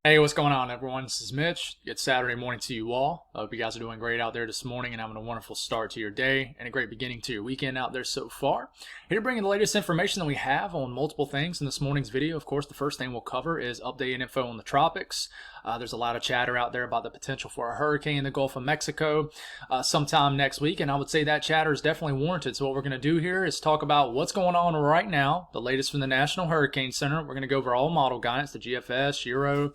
Hey, what's going on, everyone? This is Mitch. Good Saturday morning to you all. I hope you guys are doing great out there this morning and having a wonderful start to your day and a great beginning to your weekend out there so far. Here to bring you the latest information that we have on multiple things in this morning's video. Of course, the first thing we'll cover is updated info on the tropics. There's a lot of chatter out there about the potential for a hurricane in the Gulf of Mexico sometime next week, and I would say that chatter is definitely warranted. So what we're going to do here is talk about what's going on right now, the latest from the National Hurricane Center. We're going to go over all model guidance, the GFS, Euro,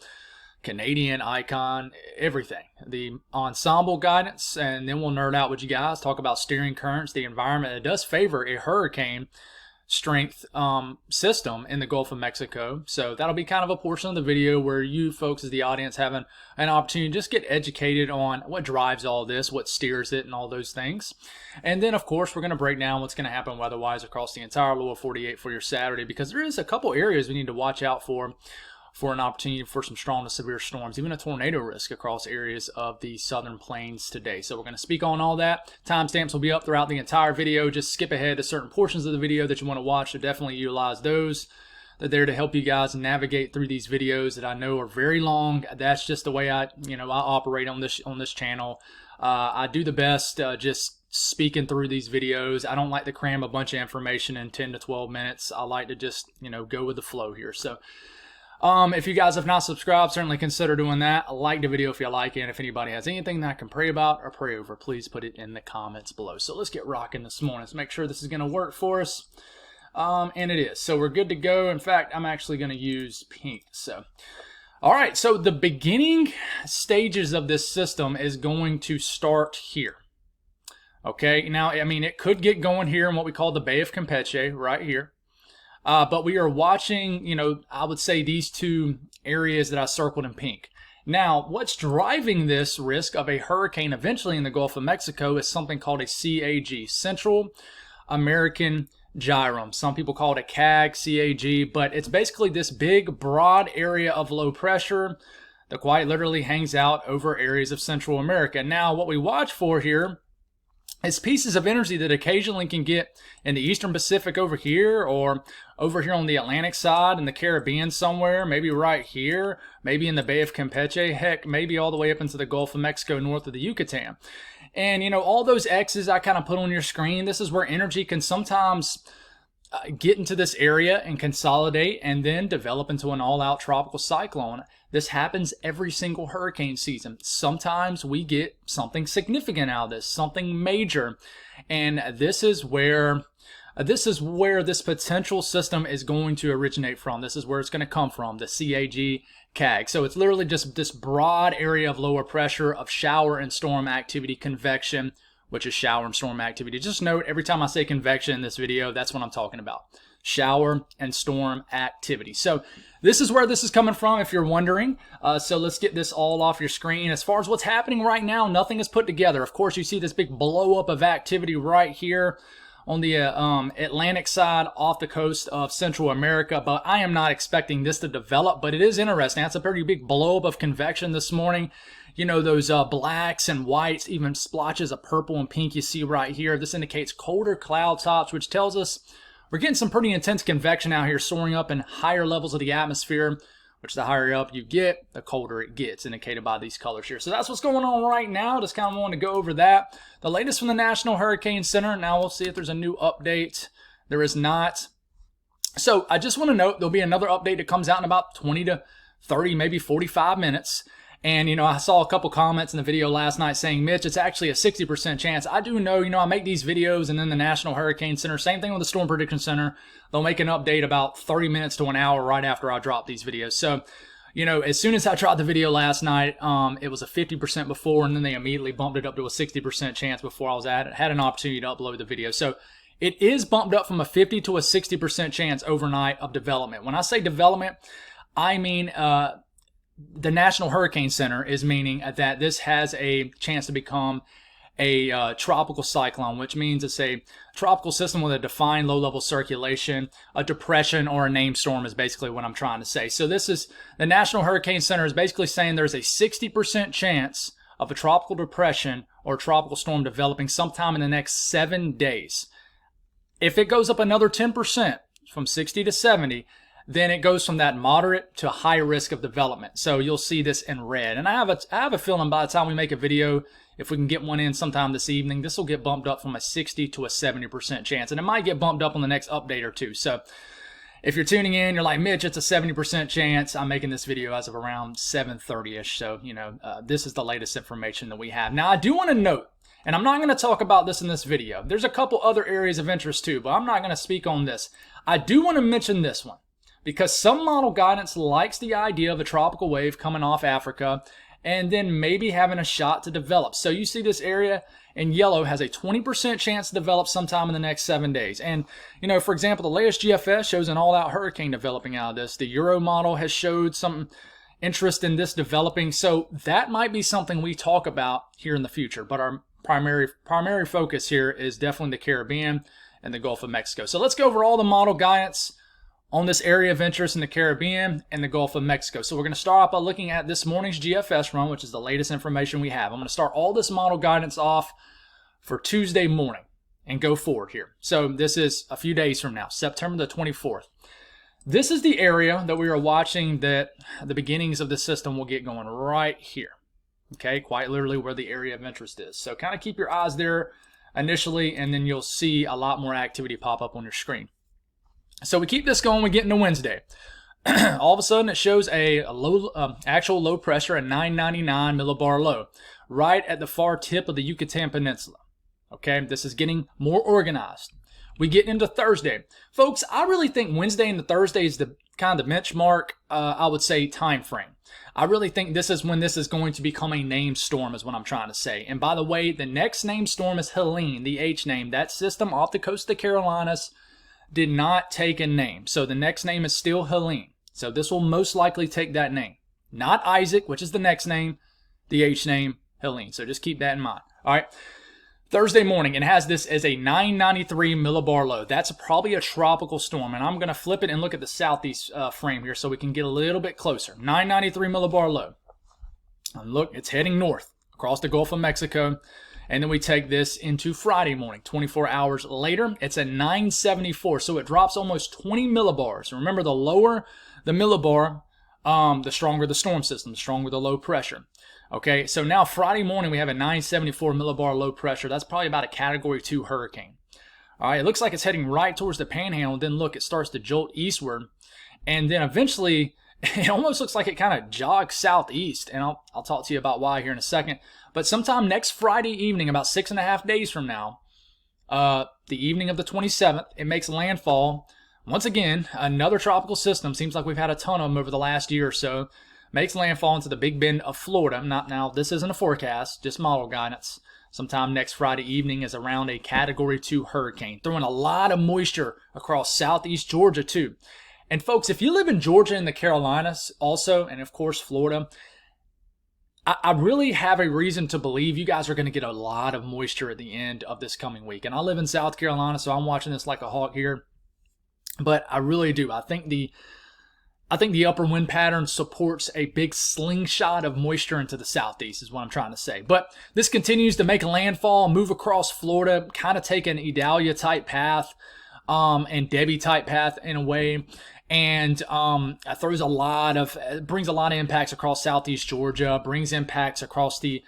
Canadian, Icon, everything, the ensemble guidance, and then we'll nerd out with you guys, talk about steering currents, the environment. It does favor a hurricane strength system in the Gulf of Mexico, so that'll be kind of a portion of the video where you folks as the audience have an opportunity to just get educated on what drives all this, what steers it, and all those things. And then of course we're going to break down what's going to happen weather-wise across the entire lower 48 for your Saturday, because there is a couple areas we need to watch out for an opportunity for some strong to severe storms, even a tornado risk across areas of the southern plains today. So we're going to speak on all that. Timestamps will be up throughout the entire video. Just skip ahead to certain portions of the video that you want to watch, so definitely utilize those. They're there to help you guys navigate through these videos that I know are very long. That's just the way I operate on this channel. I do the best just speaking through these videos. I don't like to cram a bunch of information in 10 to 12 minutes. I like to just, go with the flow here. So if you guys have not subscribed, certainly consider doing that. Like the video if you like it, and if anybody has anything that I can pray about or pray over, please put it in the comments below. So let's get rocking this morning. Let's make sure this is going to work for us, and it is. So we're good to go. In fact, I'm actually going to use pink. So, all right, so the beginning stages of this system is going to start here. Okay, now, it could get going here in what we call the Bay of Campeche, right here. But we are watching, I would say these two areas that I circled in pink. Now, what's driving this risk of a hurricane eventually in the Gulf of Mexico is something called a CAG, Central American Gyrum. Some people call it a CAG, but it's basically this big, broad area of low pressure that quite literally hangs out over areas of Central America. Now, what we watch for here is pieces of energy that occasionally can get in the Eastern Pacific over here, or over here on the Atlantic side in the Caribbean somewhere, maybe right here, maybe in the Bay of Campeche, heck, maybe all the way up into the Gulf of Mexico north of the Yucatan. And, all those X's I kind of put on your screen, this is where energy can sometimes get into this area and consolidate and then develop into an all-out tropical cyclone. This happens every single hurricane season. Sometimes we get something significant out of this, something major, and this is where this potential system is going to originate from. This is where it's going to come from, the CAG. So it's literally just this broad area of lower pressure of shower and storm activity, convection, which is shower and storm activity. Just note, every time I say convection in this video, that's what I'm talking about. Shower and storm activity. So this is where this is coming from, if you're wondering. So let's get this all off your screen. As far as what's happening right now, nothing is put together. Of course, you see this big blow up of activity right here on the Atlantic side off the coast of Central America, but I am not expecting this to develop, but it is interesting. That's a pretty big blow up of convection this morning. Those blacks and whites, even splotches of purple and pink you see right here. This indicates colder cloud tops, which tells us we're getting some pretty intense convection out here, soaring up in higher levels of the atmosphere, which the higher up you get, the colder it gets, indicated by these colors here. So that's what's going on right now. Just kind of wanted to go over that. The latest from the National Hurricane Center. Now we'll see if there's a new update. There is not. So I just want to note there'll be another update that comes out in about 20 to 30, maybe 45 minutes. And, I saw a couple comments in the video last night saying, Mitch, it's actually a 60% chance. I do know, I make these videos, and then the National Hurricane Center, same thing with the Storm Prediction Center, they'll make an update about 30 minutes to an hour right after I drop these videos. So, as soon as I dropped the video last night, it was a 50% before, and then they immediately bumped it up to a 60% chance before I had an opportunity to upload the video. So it is bumped up from a 50 to a 60% chance overnight of development. When I say development, I mean, the National Hurricane Center is meaning that this has a chance to become a tropical cyclone, which means it's a tropical system with a defined low-level circulation. A depression or a named storm is basically what I'm trying to say. So this is, the National Hurricane Center is basically saying there's a 60% chance of a tropical depression or tropical storm developing sometime in the next 7 days. If it goes up another 10%, from 60 to 70, then it goes from that moderate to high risk of development. So you'll see this in red. And I have a feeling by the time we make a video, if we can get one in sometime this evening, this will get bumped up from a 60 to a 70% chance. And it might get bumped up on the next update or two. So if you're tuning in, you're like, Mitch, it's a 70% chance. I'm making this video as of around 7:30ish. So, this is the latest information that we have. Now, I do want to note, and I'm not going to talk about this in this video. There's a couple other areas of interest too, but I'm not going to speak on this. I do want to mention this one because some model guidance likes the idea of a tropical wave coming off Africa and then maybe having a shot to develop. So you see this area in yellow has a 20% chance to develop sometime in the next 7 days. And, for example, the latest GFS shows an all-out hurricane developing out of this. The Euro model has showed some interest in this developing. So that might be something we talk about here in the future. But our primary focus here is definitely the Caribbean and the Gulf of Mexico. So let's go over all the model guidance on this area of interest in the Caribbean and the Gulf of Mexico. So we're going to start off by looking at this morning's GFS run, which is the latest information we have. I'm going to start all this model guidance off for Tuesday morning and go forward here. So this is a few days from now, September the 24th. This is the area that we are watching that the beginnings of the system will get going right here. Okay, quite literally where the area of interest is. So kind of keep your eyes there initially, and then you'll see a lot more activity pop up on your screen. So we keep this going, we get into Wednesday. All of a sudden it shows a low, actual low pressure, a 999 millibar low, right at the far tip of the Yucatan Peninsula. Okay, this is getting more organized. We get into Thursday. Folks, I really think Wednesday and Thursday is the kind of the benchmark, I would say, time frame. I really think this is when this is going to become a named storm is what I'm trying to say. And by the way, the next named storm is Helene, the H name. That system off the coast of the Carolinas did not take a name. So the next name is still Helene. So this will most likely take that name. Not Isaac, which is the next name, the H name, Helene. So just keep that in mind. All right. Thursday morning, it has this as a 993 millibar low. That's probably a tropical storm. And I'm going to flip it and look at the southeast frame here so we can get a little bit closer. 993 millibar low. And look, it's heading north across the Gulf of Mexico. And then we take this into Friday morning, 24 hours later. It's a 974, so it drops almost 20 millibars. Remember, the lower the millibar, the stronger the storm system, the stronger the low pressure. Okay, so now Friday morning we have a 974 millibar low pressure. That's probably about a Category 2 hurricane. All right, it looks like it's heading right towards the Panhandle. Then look, it starts to jolt eastward. And then eventually, it almost looks like it kind of jogs southeast. And I'll talk to you about why here in a second. But sometime next Friday evening, about 6.5 days from now, the evening of the 27th, it makes landfall. Once again, another tropical system. Seems like we've had a ton of them over the last year or so. Makes landfall into the Big Bend of Florida. Now, this isn't a forecast, just model guidance. Sometime next Friday evening is around a Category 2 hurricane, throwing a lot of moisture across southeast Georgia too. And folks, if you live in Georgia and the Carolinas also, and of course Florida, I really have a reason to believe you guys are going to get a lot of moisture at the end of this coming week. And I live in South Carolina, so I'm watching this like a hawk here. But I really do. I think the upper wind pattern supports a big slingshot of moisture into the southeast is what I'm trying to say. But this continues to make a landfall, move across Florida, kind of take an Idalia type path and Debbie type path in a way. And brings a lot of impacts across southeast Georgia, brings impacts across the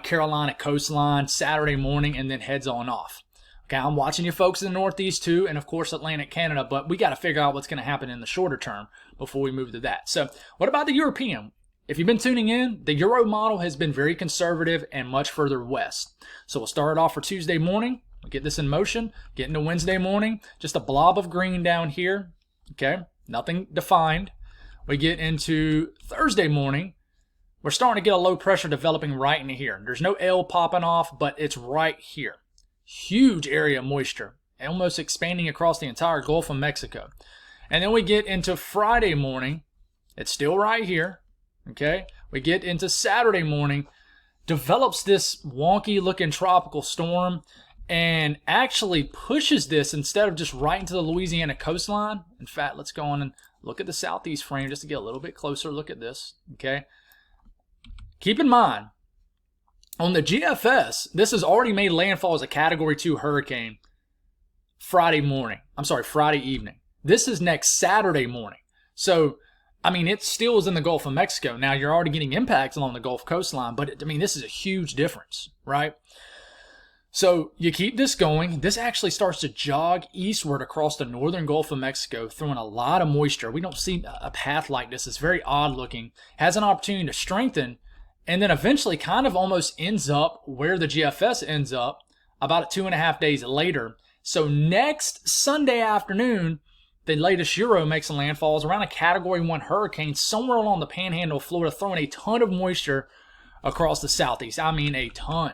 Carolina coastline Saturday morning, and then heads on off. Okay, I'm watching you folks in the Northeast too, and of course Atlantic Canada, but we got to figure out what's going to happen in the shorter term before we move to that. So what about the European? If you've been tuning in, the Euro model has been very conservative and much further west. So we'll start it off for Tuesday morning. We'll get this in motion, get into Wednesday morning, just a blob of green down here. Okay. Nothing defined. We get into Thursday morning. We're starting to get a low pressure developing right into here. There's no L popping off, but it's right here. Huge area of moisture, almost expanding across the entire Gulf of Mexico. And then we get into Friday morning. It's still right here. Okay. We get into Saturday morning. Develops this wonky looking tropical storm and actually pushes this instead of just right into the Louisiana coastline. In fact, let's go on and look at the southeast frame just to get a little bit closer look at this, okay? Keep in mind, on the GFS, this has already made landfall as a Category 2 hurricane Friday evening. This is next Saturday morning. So, I mean, it still is in the Gulf of Mexico. Now, you're already getting impacts along the Gulf coastline, but this is a huge difference, right? So you keep this going. This actually starts to jog eastward across the northern Gulf of Mexico, throwing a lot of moisture. We don't see a path like this. It's very odd looking. Has an opportunity to strengthen, and then eventually kind of almost ends up where the GFS ends up about 2.5 days later. So next Sunday afternoon, the latest Euro makes a landfall. It's around a Category 1 hurricane somewhere along the panhandle of Florida, throwing a ton of moisture across the southeast. I mean, a ton.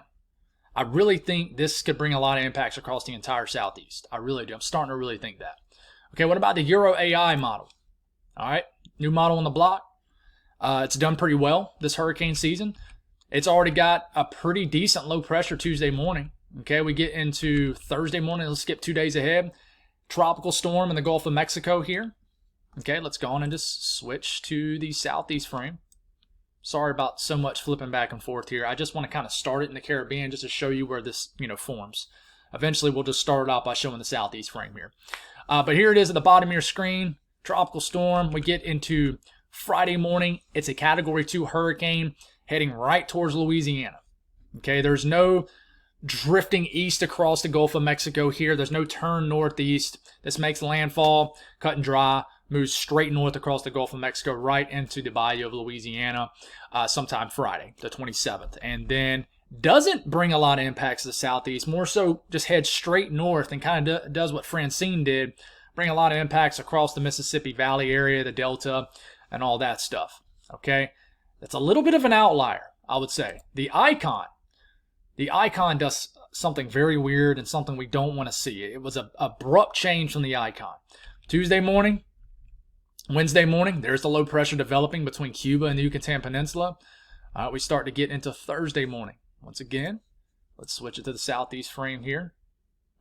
I really think this could bring a lot of impacts across the entire southeast. I really do. I'm starting to really think that. Okay, what about the Euro AI model? All right, new model on the block. It's done pretty well this hurricane season. It's already got a pretty decent low pressure Tuesday morning. Okay, we get into Thursday morning. Let's skip 2 days ahead. Tropical storm in the Gulf of Mexico here. Okay, let's go on and just switch to the southeast frame. Sorry about so much flipping back and forth here. I just want to kind of start it in the Caribbean just to show you where this, forms. Eventually, we'll just start it out by showing the southeast frame here. But here it is at the bottom of your screen. Tropical storm. We get into Friday morning. It's a Category 2 hurricane heading right towards Louisiana. Okay, there's no drifting east across the Gulf of Mexico here. There's no turn northeast. This makes landfall, cut and dry, moves straight north across the Gulf of Mexico right into the Bayou of Louisiana sometime Friday, the 27th. And then doesn't bring a lot of impacts to the southeast, more so just heads straight north and kind of does what Francine did, bring a lot of impacts across the Mississippi Valley area, the Delta, and all that stuff. Okay? That's a little bit of an outlier, I would say. The icon does something very weird and something we don't want to see. It was an abrupt change from the icon. Tuesday morning, Wednesday morning, there's the low pressure developing between Cuba and the Yucatan Peninsula. We start to get into Thursday morning. Once again, let's switch it to the southeast frame here.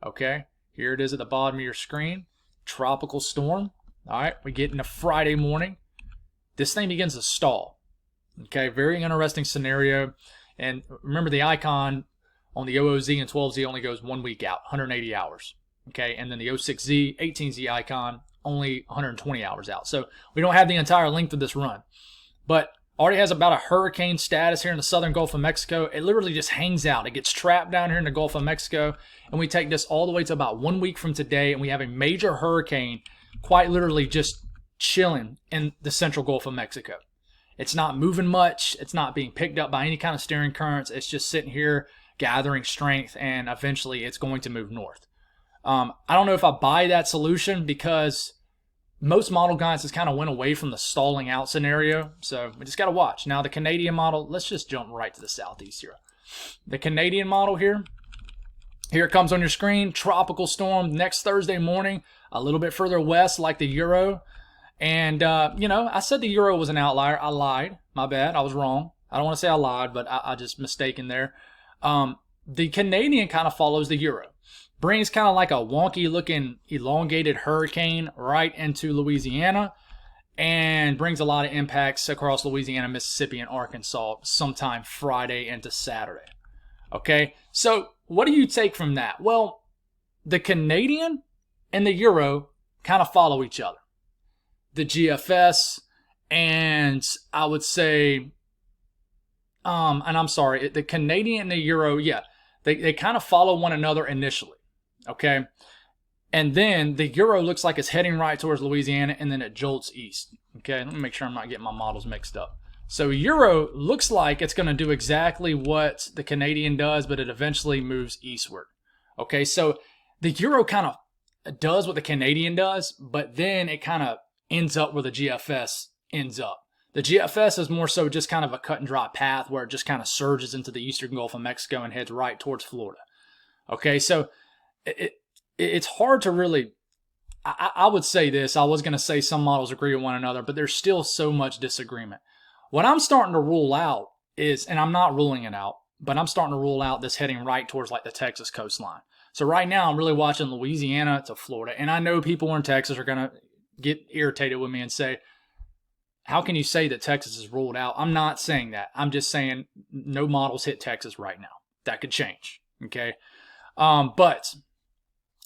Okay, here it is at the bottom of your screen. Tropical storm. All right, we get into Friday morning. This thing begins to stall. Okay, very interesting scenario. And remember, the icon on the OOZ and 12Z only goes 1 week out, 180 hours. Okay, and then the 06Z, 18Z icon, only 120 hours out. So we don't have the entire length of this run. But already has about a hurricane status here in the southern Gulf of Mexico. It literally just hangs out. It gets trapped down here in the Gulf of Mexico. And we take this all the way to about 1 week from today. And we have a major hurricane quite literally just chilling in the central Gulf of Mexico. It's not moving much. It's not being picked up by any kind of steering currents. It's just sitting here gathering strength. And eventually it's going to move north. I don't know if I buy that solution because most model guys just kind of went away from the stalling out scenario. So we just got to watch. Now the Canadian model, let's just jump right to the southeast here. The Canadian model here it comes on your screen. Tropical storm next Thursday morning, a little bit further west like the Euro. And, I said the Euro was an outlier. I lied. My bad. I was wrong. I don't want to say I lied, but I just mistaken there. The Canadian kind of follows the Euro. Brings kind of like a wonky looking elongated hurricane right into Louisiana and brings a lot of impacts across Louisiana, Mississippi, and Arkansas sometime Friday into Saturday. Okay, so what do you take from that? Well, the Canadian and the Euro kind of follow each other. The GFS and I would say, the Canadian and the Euro, yeah, they kind of follow one another initially. Okay, and then the Euro looks like it's heading right towards Louisiana, and then it jolts east. Okay, let me make sure I'm not getting my models mixed up. So Euro looks like it's going to do exactly what the Canadian does, but it eventually moves eastward. Okay, so the Euro kind of does what the Canadian does, but then it kind of ends up where the GFS ends up. The GFS is more so just kind of a cut and dry path where it just kind of surges into the eastern Gulf of Mexico and heads right towards Florida. Okay, so it's hard to really, I would say this, I was going to say some models agree with one another, but there's still so much disagreement. What I'm starting to rule out is, and I'm not ruling it out, but I'm starting to rule out this heading right towards like the Texas coastline. So right now I'm really watching Louisiana to Florida, and I know people in Texas are going to get irritated with me and say, how can you say that Texas is ruled out? I'm not saying that. I'm just saying no models hit Texas right now. That could change, okay? But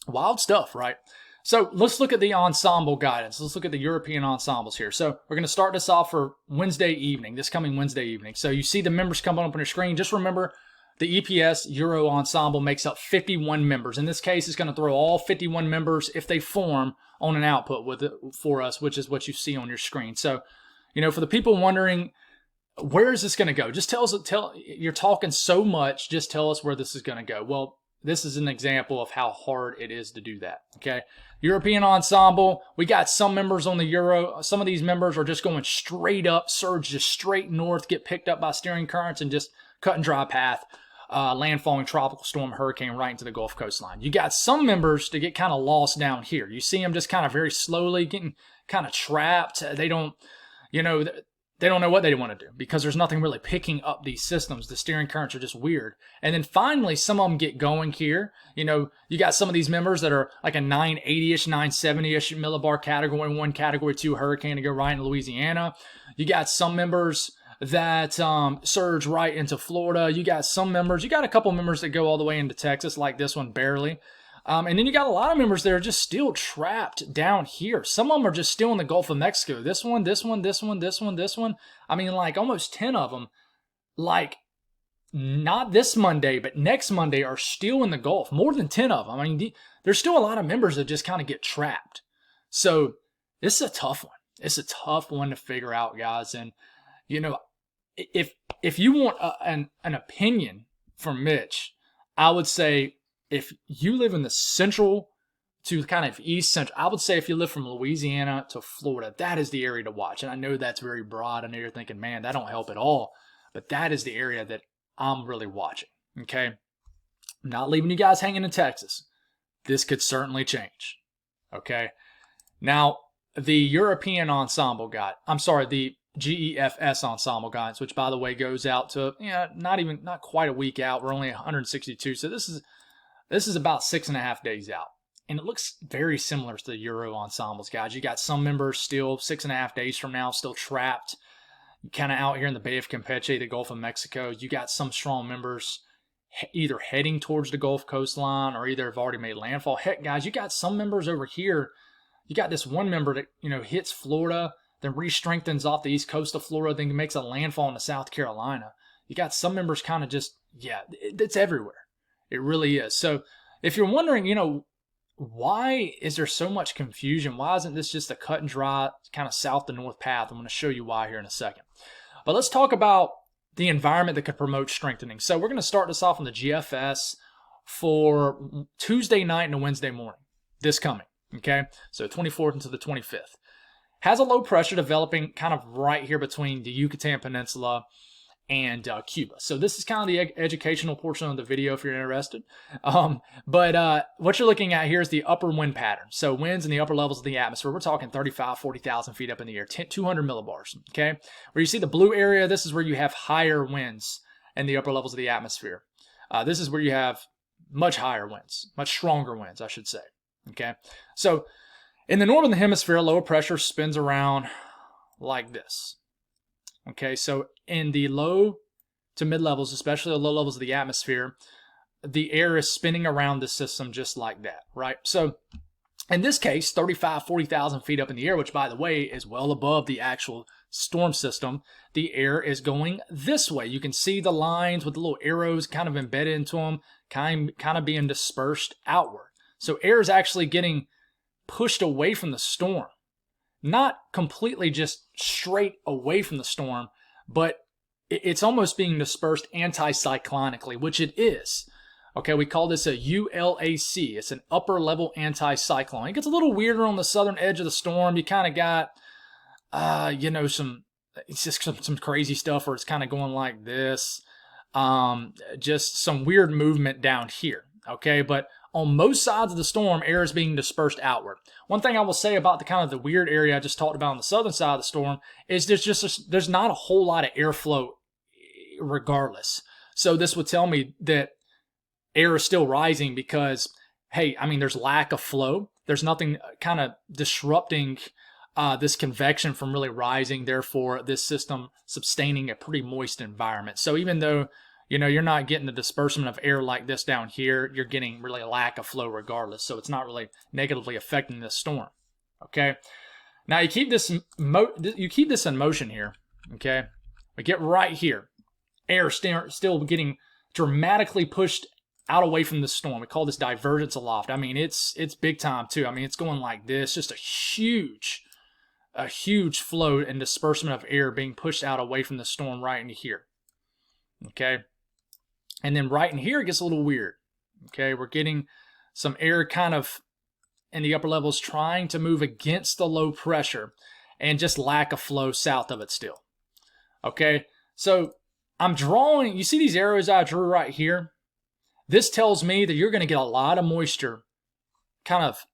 wild stuff, right? So let's look at the ensemble guidance. Let's look at the European ensembles here. So we're going to start this off for Wednesday evening, this coming Wednesday evening. So you see the members coming up on your screen. Just remember the EPS Euro ensemble makes up 51 members. In this case, it's going to throw all 51 members if they form on an output with it for us, which is what you see on your screen. So, for the people wondering, where is this going to go? Just you're talking so much, just tell us where this is going to go. Well, this is an example of how hard it is to do that, okay? European ensemble, we got some members on the Euro. Some of these members are just going straight up, surge just straight north, get picked up by steering currents and just cut and dry path, landfalling tropical storm hurricane right into the Gulf coastline. You got some members to get kind of lost down here. You see them just kind of very slowly getting kind of trapped. They don't know what they want to do because there's nothing really picking up these systems. The steering currents are just weird. And then finally, some of them get going here. You got some of these members that are like a 980-ish, 970-ish millibar category 1, category 2 hurricane to go right in Louisiana. You got some members that surge right into Florida. You got a couple members that go all the way into Texas, like this one, barely. And then you got a lot of members that are just still trapped down here. Some of them are just still in the Gulf of Mexico. This one. I mean, like almost 10 of them, like not this Monday, but next Monday are still in the Gulf. More than 10 of them. I mean, there's still a lot of members that just kind of get trapped. So this is a tough one. It's a tough one to figure out, guys. And, if you want an opinion from Mitch, I would say, if you live in the central to kind of east central, I would say if you live from Louisiana to Florida, that is the area to watch. And I know that's very broad. I know you're thinking, man, that don't help at all. But that is the area that I'm really watching. Okay. I'm not leaving you guys hanging in Texas. This could certainly change. Okay. Now, the European ensemble guide, the GEFS ensemble guidance, which by the way goes out to, not quite a week out. We're only 162. So this is about 6.5 days out. And it looks very similar to the Euro ensembles, guys. You got some members still 6.5 days from now, still trapped kind of out here in the Bay of Campeche, the Gulf of Mexico. You got some strong members either heading towards the Gulf coastline or either have already made landfall. Heck, guys, you got some members over here. You got this one member that, hits Florida, then re-strengthens off the east coast of Florida, then makes a landfall into South Carolina. You got some members kind of just, it's everywhere. It really is. So if you're wondering, why is there so much confusion? Why isn't this just a cut and dry kind of south to north path? I'm going to show you why here in a second. But let's talk about the environment that could promote strengthening. So we're going to start this off on the GFS for Tuesday night and a Wednesday morning, this coming. Okay, so 24th into the 25th. Has a low pressure developing kind of right here between the Yucatan Peninsula and Cuba. So this is kind of the educational portion of the video if you're interested. But what you're looking at here is the upper wind pattern. So winds in the upper levels of the atmosphere. We're talking 35, 40,000 feet up in the air, 200 millibars. Okay, where you see the blue area, this is where you have higher winds in the upper levels of the atmosphere. This is where you have much higher winds, much stronger winds, I should say. Okay, so in the northern hemisphere, lower pressure spins around like this. Okay, so in the low to mid levels, especially the low levels of the atmosphere, the air is spinning around the system just like that, right? So in this case, 35, 40,000 feet up in the air, which by the way is well above the actual storm system, the air is going this way. You can see the lines with the little arrows kind of embedded into them, kind of being dispersed outward. So air is actually getting pushed away from the storm. Not completely just straight away from the storm, but it's almost being dispersed anticyclonically, which it is. Okay, we call this a ULAC. It's an upper level anticyclone. It gets a little weirder on the southern edge of the storm. You kind of got, it's just some crazy stuff where it's kind of going like this. Just some weird movement down here. Okay, but on most sides of the storm, air is being dispersed outward. One thing I will say about the kind of the weird area I just talked about on the southern side of the storm is there's not a whole lot of airflow regardless. So this would tell me that air is still rising because, hey, I mean, there's lack of flow. There's nothing kind of disrupting this convection from really rising. Therefore, this system sustaining a pretty moist environment. So even though you're not getting the disbursement of air like this down here. You're getting really a lack of flow regardless. So it's not really negatively affecting this storm. Okay. Now you keep this in motion here. Okay. We get right here. Air still getting dramatically pushed out away from the storm. We call this divergence aloft. I mean, it's big time too. I mean, it's going like this, just a huge flow and disbursement of air being pushed out away from the storm right into here. Okay. And then right in here, it gets a little weird. Okay. We're getting some air kind of in the upper levels trying to move against the low pressure and just lack of flow south of it still. Okay. So I'm drawing, you see these arrows I drew right here? This tells me that you're going to get a lot of moisture kind of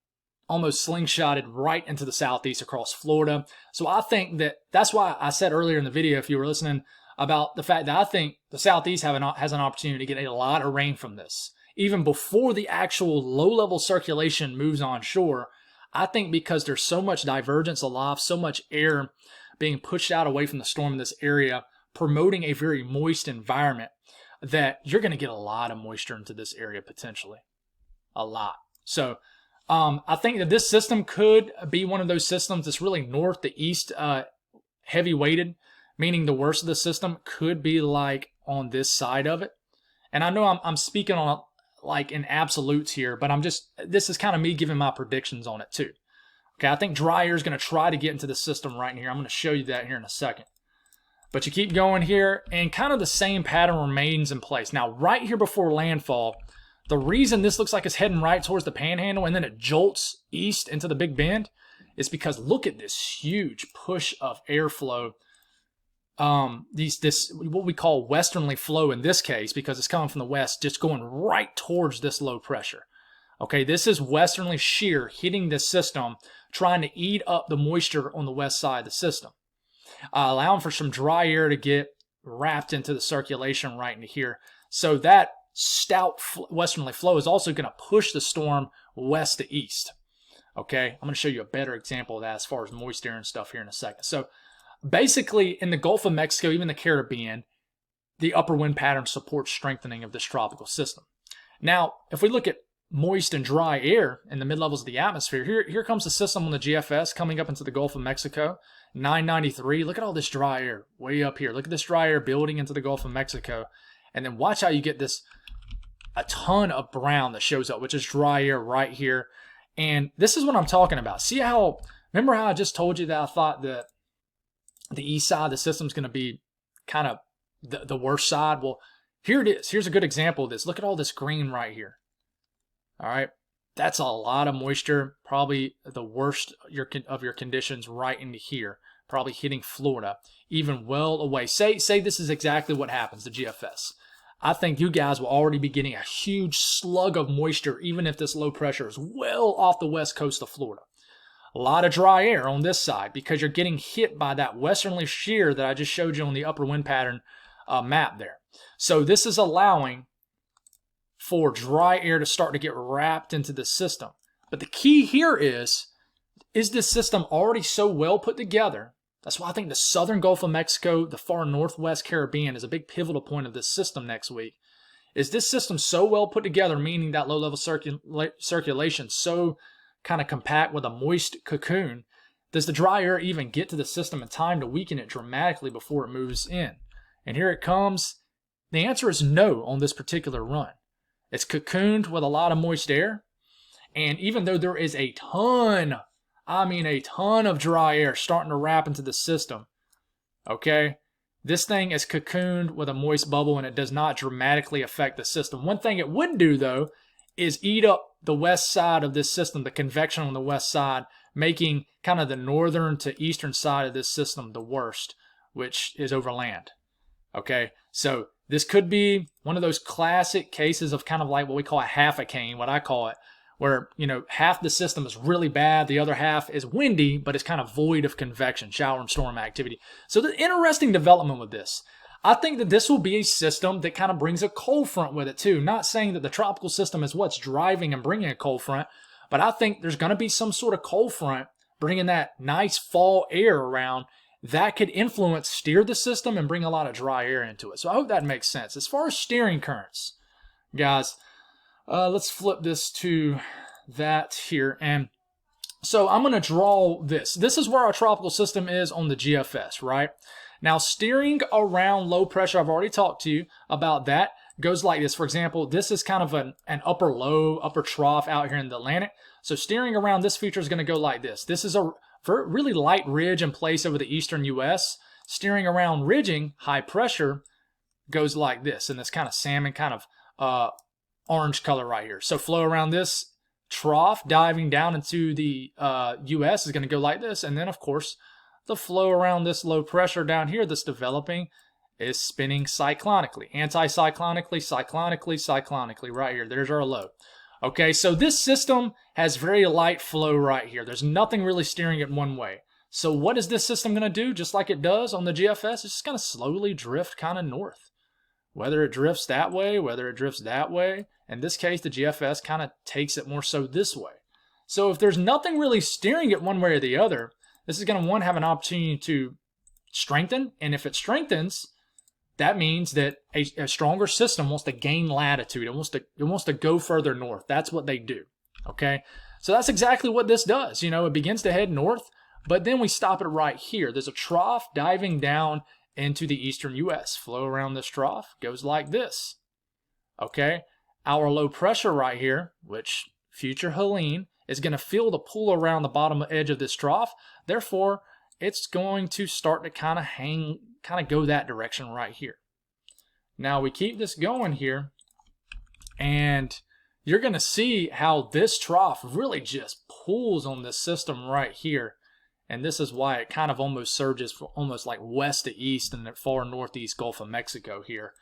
almost slingshotted right into the southeast across Florida. So I think that's why I said earlier in the video, if you were listening, about the fact that I think the southeast has an opportunity to get a lot of rain from this. Even before the actual low-level circulation moves onshore, I think because there's so much divergence aloft, so much air being pushed out away from the storm in this area, promoting a very moist environment, that you're going to get a lot of moisture into this area potentially. A lot. So I think that this system could be one of those systems that's really north to east heavy weighted, meaning the worst of the system could be like on this side of it. And I know I'm speaking on like in absolutes here, but this is kind of me giving my predictions on it too. Okay, I think dry air is going to try to get into the system right in here. I'm going to show you that here in a second. But you keep going here, and kind of the same pattern remains in place. Now, right here before landfall, the reason this looks like it's heading right towards the panhandle and then it jolts east into the Big Bend is because look at this huge push of airflow. This what we call westerly flow in this case, because it's coming from the west, just going right towards this low pressure. Okay, this is westerly shear hitting this system, trying to eat up the moisture on the west side of the system. Allowing for some dry air to get wrapped into the circulation right into here. So that stout westerly flow is also going to push the storm west to east. Okay, I'm going to show you a better example of that as far as moist air and stuff here in a second. So basically in the Gulf of Mexico, even the Caribbean, the upper wind pattern supports strengthening of this tropical system. Now, if we look at moist and dry air in the mid-levels of the atmosphere, here comes the system on the GFS coming up into the Gulf of Mexico. 993. Look at all this dry air way up here. Look at this dry air building into the Gulf of Mexico. And then watch how you get a ton of brown that shows up, which is dry air right here. And this is what I'm talking about. See remember how I just told you that I thought that the east side of the system is going to be kind of the worst side? Well, here it is. Here's a good example of this. Look at all this green right here. All right. That's a lot of moisture, probably the worst of your conditions right into here, probably hitting Florida, even well away. Say this is exactly what happens to GFS. I think you guys will already be getting a huge slug of moisture, even if this low pressure is well off the west coast of Florida. A lot of dry air on this side because you're getting hit by that westerly shear that I just showed you on the upper wind pattern map there. So this is allowing for dry air to start to get wrapped into the system. But the key here is this system already so well put together? That's why I think the southern Gulf of Mexico, the far northwest Caribbean is a big pivotal point of this system next week. Is this system so well put together, meaning that low-level circulation so kind of compact with a moist cocoon, does the dry air even get to the system in time to weaken it dramatically before it moves in? And here it comes. The answer is no on this particular run. It's cocooned with a lot of moist air. And even though there is a ton of dry air starting to wrap into the system, okay, this thing is cocooned with a moist bubble and it does not dramatically affect the system. One thing it would do, though, is eat up the west side of this system, the convection on the west side, making kind of the northern to eastern side of this system the worst, which is over land. Okay, so this could be one of those classic cases of kind of like what we call a half a cane, what I call it, where, half the system is really bad, the other half is windy, but it's kind of void of convection, shower and storm activity. So the interesting development with this, I think that this will be a system that kind of brings a cold front with it too. Not saying that the tropical system is what's driving and bringing a cold front, but I think there's going to be some sort of cold front bringing that nice fall air around that could steer the system and bring a lot of dry air into it. So I hope that makes sense. As far as steering currents, guys, let's flip this to that here. And so I'm going to draw this. This is where our tropical system is on the GFS, right? Now, steering around low pressure, I've already talked to you about that, goes like this. For example, this is kind of an upper low, upper trough out here in the Atlantic. So steering around this feature is going to go like this. This is a really light ridge in place over the eastern U.S. Steering around ridging, high pressure, goes like this, in this kind of salmon, kind of orange color right here. So flow around this trough, diving down into the U.S. is going to go like this. And then, of course, the flow around this low pressure down here that's developing is spinning cyclonically, anticyclonically, cyclonically right here. There's our low. Okay, so this system has very light flow right here. There's nothing really steering it one way. So what is this system going to do? Just like it does on the GFS, it's just going to slowly drift kind of north. Whether it drifts that way, whether it drifts that way. In this case, the GFS kind of takes it more so this way. So if there's nothing really steering it one way or the other, this is going to, one, have an opportunity to strengthen. And if it strengthens, that means that a stronger system wants to gain latitude. It wants to go further north. That's what they do. Okay? So that's exactly what this does. You know, it begins to head north, but then we stop it right here. There's a trough diving down into the eastern U.S. Flow around this trough goes like this. Okay? Our low pressure right here, which future Helene, is going to feel the pull around the bottom edge of this trough. Therefore, it's going to start to kind of go that direction right here. Now we keep this going here, and you're going to see how this trough really just pulls on this system right here. And this is why it kind of almost surges almost like west to east in the far northeast Gulf of Mexico here.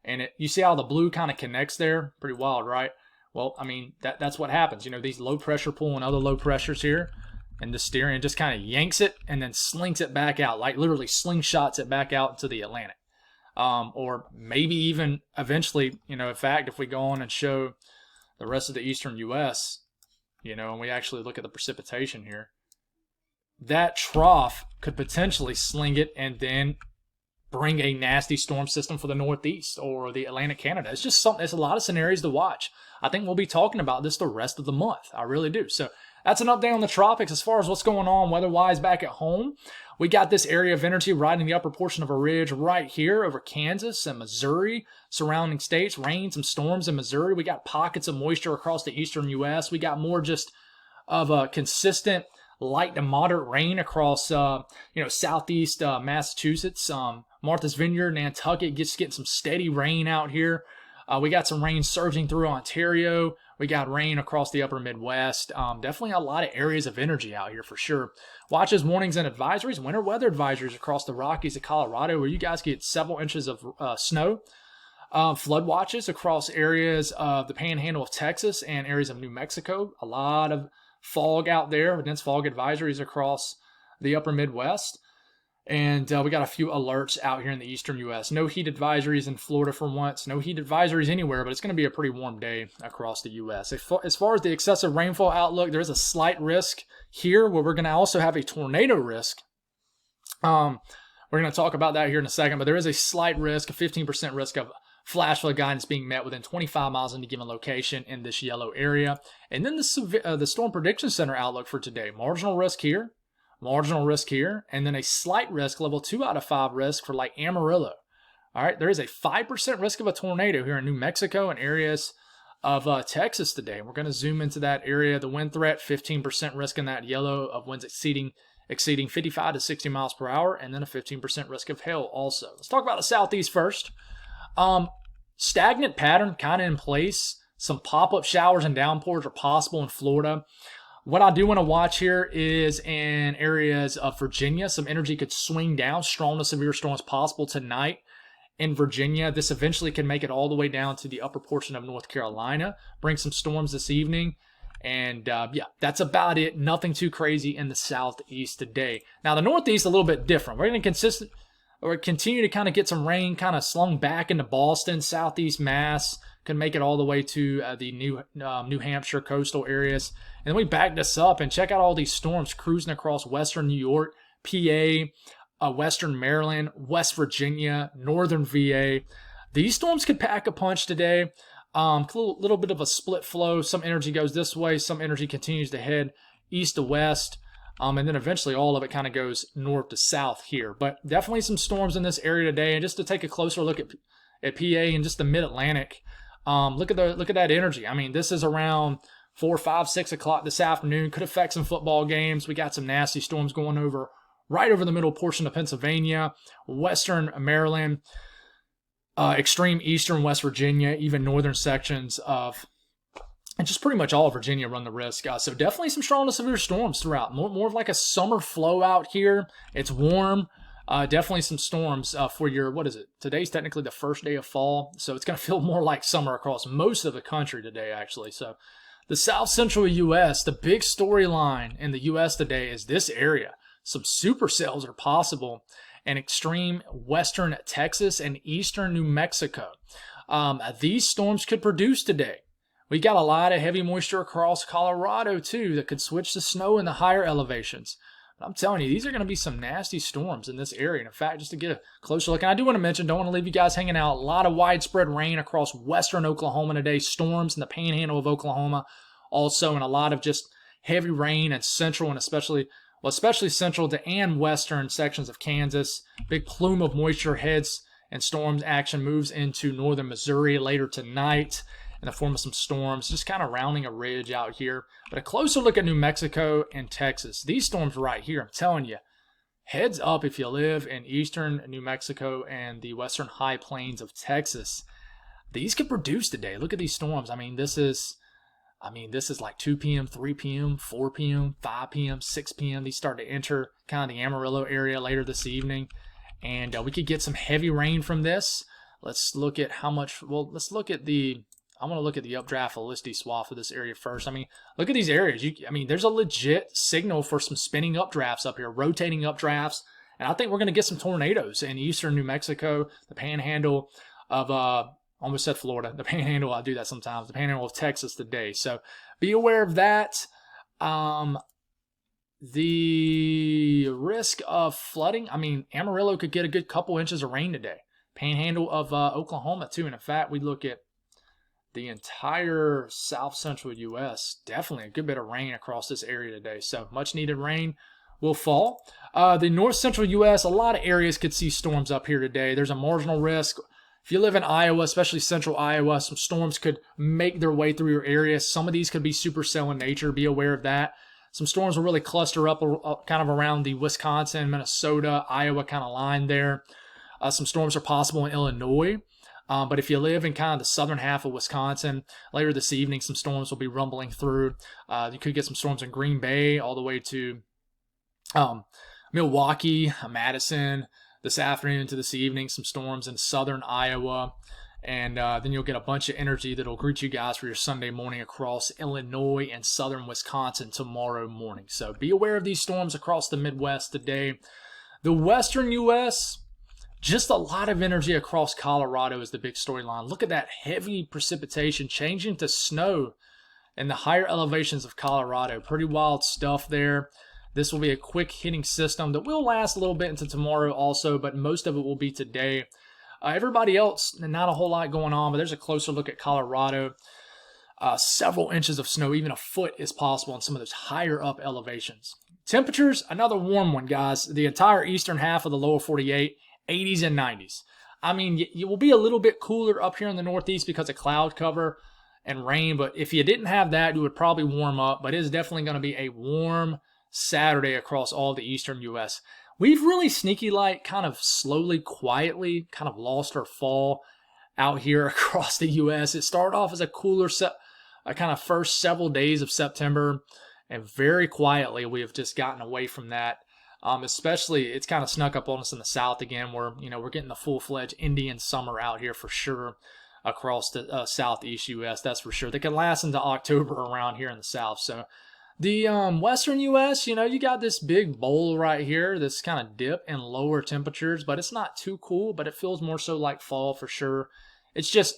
And you see how the blue kind of connects there? Pretty wild, right? Well, I mean, that's what happens. You know, these low pressure pull and other low pressures here, and the steering just kind of yanks it and then slinks it back out, like literally slingshots it back out into the Atlantic. Or maybe even eventually, you know, in fact, if we go on and show the rest of the eastern U.S., you know, and we actually look at the precipitation here, that trough could potentially sling it and then bring a nasty storm system for the Northeast or the Atlantic Canada. It's just something, it's a lot of scenarios to watch. I think we'll be talking about this the rest of the month. I really do. So that's an update on the tropics. As far as what's going on weather-wise back at home, we got this area of energy riding the upper portion of a ridge right here over Kansas and Missouri, surrounding states. Rain, some storms in Missouri. We got pockets of moisture across the eastern U.S. We got more just of a consistent light to moderate rain across, southeast Massachusetts, Martha's Vineyard, Nantucket, getting some steady rain out here. We got some rain surging through Ontario. We got rain across the upper Midwest. Definitely a lot of areas of energy out here for sure. Watches, warnings, and advisories. Winter weather advisories across the Rockies of Colorado, where you guys get several inches of snow. Flood watches across areas of the Panhandle of Texas and areas of New Mexico. A lot of fog out there, dense fog advisories across the upper Midwest. And we got a few alerts out here in the eastern U.S. No heat advisories in Florida for once. No heat advisories anywhere, but it's going to be a pretty warm day across the U.S. As far as the excessive rainfall outlook, there is a slight risk here where we're going to also have a tornado risk. We're going to talk about that here in a second, but there is a slight risk, a 15% risk of flash flood guidance being met within 25 miles in a given location in this yellow area. And then the Storm Prediction Center outlook for today. Marginal risk here, and then a slight risk, level 2 out of 5 risk for like Amarillo. All right, there is a 5% risk of a tornado here in New Mexico and areas of Texas today. We're going to zoom into that area. The wind threat, 15% risk in that yellow of winds exceeding 55 to 60 miles per hour, and then a 15% risk of hail also. Let's talk about the southeast first. Stagnant pattern kind of in place. Some pop-up showers and downpours are possible in Florida. What I do want to watch here is in areas of Virginia. Some energy could swing down. Strong to severe storms possible tonight in Virginia. This eventually can make it all the way down to the upper portion of North Carolina. Bring some storms this evening. And that's about it. Nothing too crazy in the southeast today. Now the northeast a little bit different. We're going to continue to kind of get some rain kind of slung back into Boston, southeast Mass. Can make it all the way to the New Hampshire coastal areas. And then we back this up and check out all these storms cruising across western New York, PA, Western Maryland, West Virginia, Northern VA. These storms could pack a punch today. Little bit of a split flow. Some energy goes this way. Some energy continues to head east to west. And then eventually all of it kind of goes north to south here. But definitely some storms in this area today. And just to take a closer look at PA and just the mid-Atlantic, look at that energy. I mean, this is around 4, 5, 6 o'clock this afternoon. Could affect some football games. We got some nasty storms going right over the middle portion of Pennsylvania, Western Maryland, extreme eastern West Virginia, even northern sections of, and just pretty much all of Virginia run the risk. So definitely some strong to severe storms throughout. More of like a summer flow out here. It's warm. Definitely some storms for your, what is it? Today's technically the first day of fall, so it's going to feel more like summer across most of the country today, actually. So the south central U.S., the big storyline in the U.S. today is this area. Some supercells are possible in extreme western Texas and eastern New Mexico. These storms could produce today. We got a lot of heavy moisture across Colorado, too, that could switch to snow in the higher elevations. But I'm telling you, these are going to be some nasty storms in this area. And in fact, just to get a closer look, and I do want to mention, don't want to leave you guys hanging out, a lot of widespread rain across western Oklahoma today, storms in the panhandle of Oklahoma also, and a lot of just heavy rain in central and especially central to and western sections of Kansas. Big plume of moisture heads and storms action moves into northern Missouri later tonight in the form of some storms, just kind of rounding a ridge out here. But a closer look at New Mexico and Texas. These storms right here, I'm telling you, heads up if you live in eastern New Mexico and the western high plains of Texas. These could produce today. Look at these storms. This is like 2 p.m., 3 p.m., 4 p.m., 5 p.m., 6 p.m. These start to enter kind of the Amarillo area later this evening. And we could get some heavy rain from this. Let's look at how much. Well, let's look at I want to look at the updraft velocity swath of this area first. Look at these areas. There's a legit signal for some spinning updrafts up here, rotating updrafts. And I think we're going to get some tornadoes in eastern New Mexico, the panhandle of almost said Florida. The panhandle, I do that sometimes. The panhandle of Texas today. So be aware of that. The risk of flooding. Amarillo could get a good couple inches of rain today. Panhandle of Oklahoma too. And in fact, we look at the entire south central U.S. Definitely a good bit of rain across this area today. So much needed rain will fall. The north central U.S., a lot of areas could see storms up here today. There's a marginal risk. If you live in Iowa, especially central Iowa, some storms could make their way through your area. Some of these could be supercell in nature. Be aware of that. Some storms will really cluster up kind of around the Wisconsin, Minnesota, Iowa kind of line there. Some storms are possible in Illinois. But if you live in kind of the southern half of Wisconsin, later this evening, some storms will be rumbling through. You could get some storms in Green Bay all the way to Milwaukee, Madison. This afternoon to this evening, some storms in southern Iowa. And then you'll get a bunch of energy that'll greet you guys for your Sunday morning across Illinois and southern Wisconsin tomorrow morning. So be aware of these storms across the Midwest today. The western U.S., just a lot of energy across Colorado is the big storyline. Look at that heavy precipitation changing to snow in the higher elevations of Colorado. Pretty wild stuff there. This will be a quick hitting system that will last a little bit into tomorrow also, but most of it will be today. Everybody else, not a whole lot going on, but there's a closer look at Colorado. Several inches of snow, even a foot is possible in some of those higher up elevations. Temperatures, another warm one, guys. The entire eastern half of the lower 48, 80s and 90s. You will be a little bit cooler up here in the northeast because of cloud cover and rain, but if you didn't have that, you would probably warm up, but it is definitely going to be a warm Saturday across all the eastern U.S. We've really sneaky kind of slowly, quietly kind of lost our fall out here across the U.S. It started off as a cooler kind of first several days of September, and very quietly we have just gotten away from that. Especially, it's kind of snuck up on us in the south again, where we're getting the full-fledged Indian summer out here for sure across the southeast U.S. That's for sure. They can last into October around here in the south. So the western U.S., you got this big bowl right here, this kind of dip in lower temperatures, but it's not too cool, but it feels more so like fall for sure. It's just,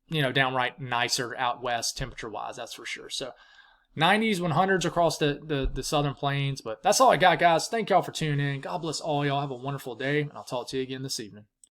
downright nicer out west temperature-wise, that's for sure. So 90s, 100s across the southern plains. But that's all I got, guys. Thank y'all for tuning in. God bless all y'all. Have a wonderful day, and I'll talk to you again this evening.